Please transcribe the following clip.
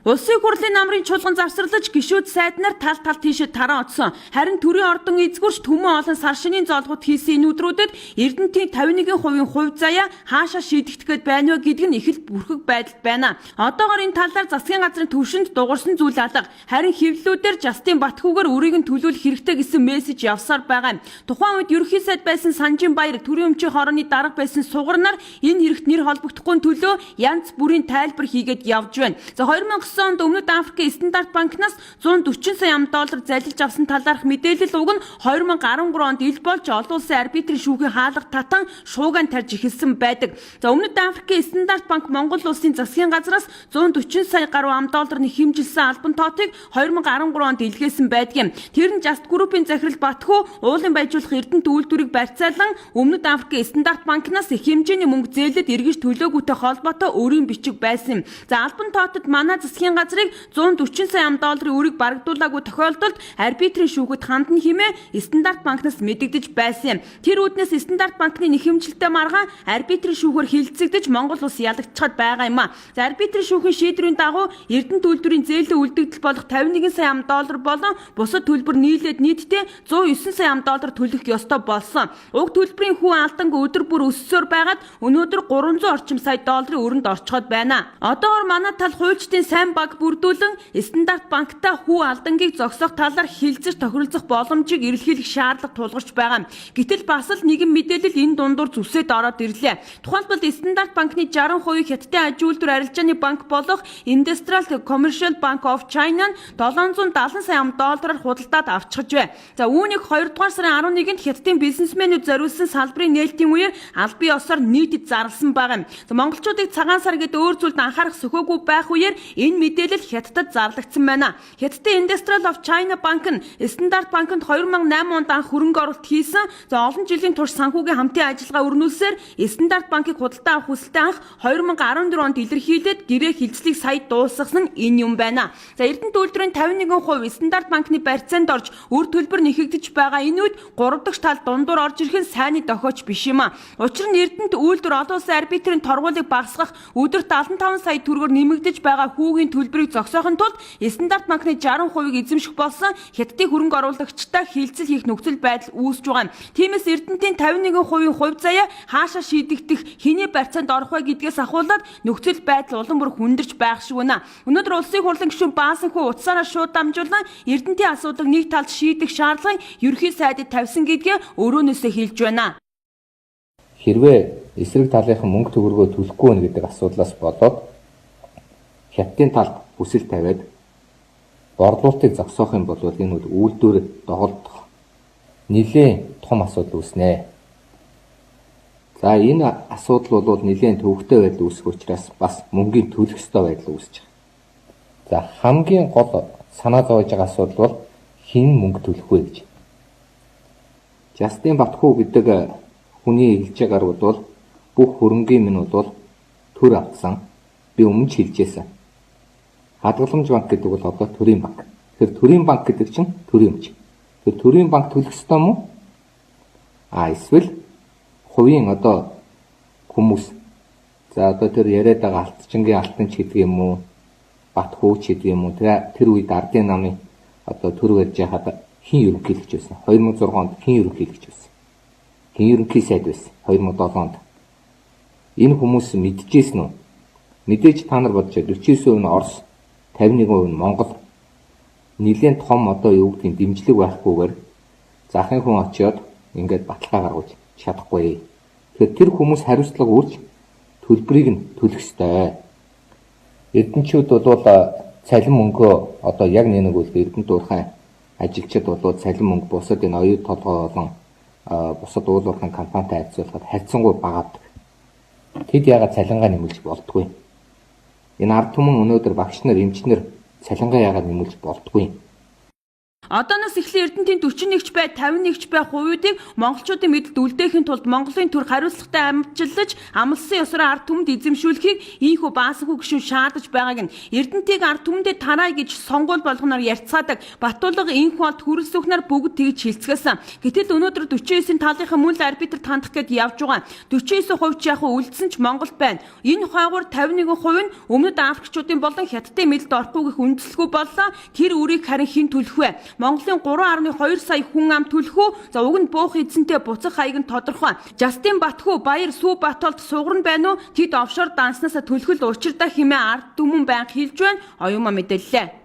Улсын хурлын намрын чуулган завсарлаж гишүүд сайднаар тал тийшээ таран оцсон. Харин төрийн ордон эзгүрч түмэн олон сар шинийн зоолгууд хийсэн энэ өдрүүдэд Эрдэнэтийн 51% хувь заяа хаашаа шийдэгдэхэд байна вэ гэдг нь их л бүрхэг байдалд байна. Одоогоор энэ талаар засгийн газрын төвшөнд дуурсан зүйл алга. Харин хэвлэлүүдээр Жастин Батхүүгээр үрийг нь төлөвлөх хэрэгтэй гэсэн мессеж явсаар байгаа юм. Тухайн үед ерөнхий сайд байсан Санжин Баяр төрийн өмчийн хорооны дарга байсан сугарнаар энэ хэрэгт нэр холбогдохгүй төлөө янз бүрийн тайлбар хийгээд явж байна. За 2009 онд Өмнөд Африкийн Стандарт банкнаас 140 сая $1 залилж авсан талаарх мэдээлэл уг нь 2013 онд ил болж олон улсын арбитрийн шүүхийн хаалга татан шууган тарж эхэлсэн байдаг. За Өмнөд Африкийн Стандарт банк Монгол улсын засгийн газраас 140 сая гаруй $1 хэмжилсэн албан тоотыг 2013 онд илгээсэн байдаг юм. Тэр нь Just Group-ийн захирал Батхүү уулын баяжуулах Эрдэнэт үйлдвэрийг барьцаалан Өмнөд Африкийн Стандарт банкнаас их хэмжээний мөнгө зээлэд эргэж төлөөгүйтэй холбоотой өөрийн бичиг байсан юм. За албан тоотод манай засгийн газрыг 140 сая $1 өрийг барагдуулаагүй тохиолдолд арбитрийн шүүхэд хандна хэмээн Стандарт банкнаас мэдэгдэж байсан юм. Тэр үүднээс Стандарт банкны нэхэмжилтэй маргаан арбитрийн шүүхээр хилцэгдэж Монгол улс ялагдчихад байгаа юм а. За арбитрийн шүүхийн шийдвэрийн дагуу Эрдэнэт үйлдвэрийн зээлээ үлдэгдэл болох 51 сая $1 болон бусад төлбөр нийлээд нийтдээ 109 сая $1 төлөх ёстой болсон. Уг төлбөрийн хүү алданг өдөр бүр өссөөр байгаад өнөөдөр 300 орчим сая $-ын өрөнд орчход байна. Одоогоор манай тал хуульчдын сайн баг бүрдүүлэн Стандарт банктай хүү алдангийг зогсоох талаар хилцэж тохиролцох боломжийг эрэлхийлэх шаардлага тулгарч байгаа. Гэтэл бас л нэгэн мэдээлэл энэ дундуур зүсээд ороод ирлээ. Тухайлбал Стандарт банкны 60% хятадын аж үйлдвэр арилжааны банк болох Industrial Commercial Bank of China нь 770 сая $-аар худалдаад авчихж байна. За үүнийг 2 дугаар сарын 11-нд хятадын бизнесмэнүүд зориулсан салбарын нээлтийн үеэр албан ёсоор нийтэд зарласан байгаа юм. За монголчуудыг цагаан сар гэдэг өөр зүйлд анхаарах сөхөөгүй байх үеэр энэ мэдээлэл хятадд зарлагдсан байна. Хятадын Industrial of China банк нь Стандарт банкнд 2008 онд анх хөрөнгө оруулалт хийсэн. За олон жилийн турш санхүүгийн хамтын ажиллагаа өрнүүлсээр Стандарт банкыг худалдаа авах хүсэлтээ анх 2014 онд илэрхийлээд гэрээ хилцлийг сая дуусгасан нь энэ юм байна. За Эрдэнэт үйлдвэрийн 51% Стандарт банкны барьцаанд орж үр төлбөр нэхэгдэж байгаа энэ үед 3 дахь тал дундуур орж ирэх нь сайнны дохиоч биш юм а. Учир нь Эрдэнэт үйлдвэр олон улсын арбитрийн торгуулийг багасгах өдөрт 75 сая төгрөгөөр нэмэгдэж байгаа хүүгийн төлбөрийг зогсоохын тулд Стандарт банкны 60%-ийг эзэмших болсон хятадын хөрөнгө оруулагчтай хилцэл хийх нөхцөл байдал үүсэж байгаа юм. Тиймээс Эрдэнэтийн 51% хувь заяа хаашаа шийдэгдэх, хэний барьцаанд орох вэ гэдгээс ахуулаад нөхцөл байдал улам бүр хүндэрч байх шиг байна. Өнөөдөр улсын хурлын гишүүн Баасанхүү утсаараа шууд дамжуулан Эрдэнэтийн асуудлыг нэг талд шийдэх шаардлагыг ерөнхий сайдад тавьсан гэдгээ өрөөнөөсөө хэлж байна. Хэрвээ эсрэг талынхан мөнгө төгрөгөө төлөхгүй байна гэдэг асуудлаас болоод хятадын талд хүсэл тавиад борлуулалтыг зогсоох юм бол энэ үйлдвэр доголдох нэлээд том асуудал үүснэ. За энэ асуудал бол нэлээд төвөгтэй байдал үүсэх учраас бас мөнгөний төлөх ёстой байдал үүсэж байгаа. За хамгийн гол санаа зовж байгаа асуудал бол хэн мөнгө төлөх вэ гэж. Жастин Батхүү гэдэг хүний хэлж байгаагаар бол бүх хөрөнгийн минь бол төр авсан. Би өмнө ч хэлжээсэн. Хадгаламж банк гэдэг бол одоо төрийн банк. Тэр төрийн банк гэдэг чинь төрийн өмч. Тэр төрийн банк төлөх ёстой мó? Эсвэл хувийн одоо хүмүүс. За одоо тэр яриад байгаа алтчингийн алтанч гэдэг юм уу? Батхүүч гэдэг юм уу? Тэр үед ардын намын одоо төр барьж яхад хэн ерөнхийлөгч байсан? 2006 онд хэн ерөнхийлөгч байсан? Хэн ерөнхий сайд байсан? 2007 онд. Энэ хүмүүс мэдчихсэн үү? Мэдээж та нар бодож 49% нь Орос, 51% нь Монгол. Нилээн том одоо юу гэдгийг дэмжлэг байхгүйгээр захын хүн очиод ингээд баталгаа гаргаж чадахгүй. Тэгэхээр тэр хүмүүс хариуцлага үүрч төлбөрийг нь төлөх ёстой. Эрдэнчүүд бол цалин мөнгөө одоо яг нэг үйл Эрдэнэт уурхайн ажилчид бол цалин мөнгө бусад энэ оюут толгой болон бусад уул уурхайн компанитай харьцуулахад харьцангуй багадаг. Тэд яагаад цалингаа нэмэлж болдгүй? Энэ ард түмэн өнөөдөр багш нар, эмчнэр цалингаа яагаад нэмэлж болдгүй? Одооноос эхлэн Эрдэнэтийн 41-ч бай, 51-ч бай хувьдыг монголчуудын мэдэлд үлдээхийн тулд Монголын төр хариуцлагатай амжилж амлсан ёсоор ард түмэнд эзэмшүүлэхийг ийхүү баасанхүү гишүүн шаардаж байгааг нь Эрдэнэтийг ард түмэндээ тарай гэж сонгуул болгоноор ярьцгаадаг Батулга энх болт хүрэл сүхнэр бүгд тэгж хилцгээсэн. Гэтэл өнөөдөр 49-ийн талынхаа мөн л арбитрт хандах гээд явж байгаа. 49% ч яг үлдсэн ч Монгол байна. Энэ хойгуур 51% нь өмнөд Африкчуудын болон Хятадын мэдэлд орохгүй гэх үндсэлгүй боллоо. Тэр үрийг харин хэн төлөх вэ? Монголын 3.2 сая хүн ам төлөх үү? За уг нь буух эзэнтэй буцах хаяг нь тодорхой. Жастин Батхүү Баяр Сүү Батолд сугар нь байна уу? Тэд офшор данснасаа төлөхөл учирдаа хэмээн ард түмэн байнга хэлж байна. Оюума мэдээллээ.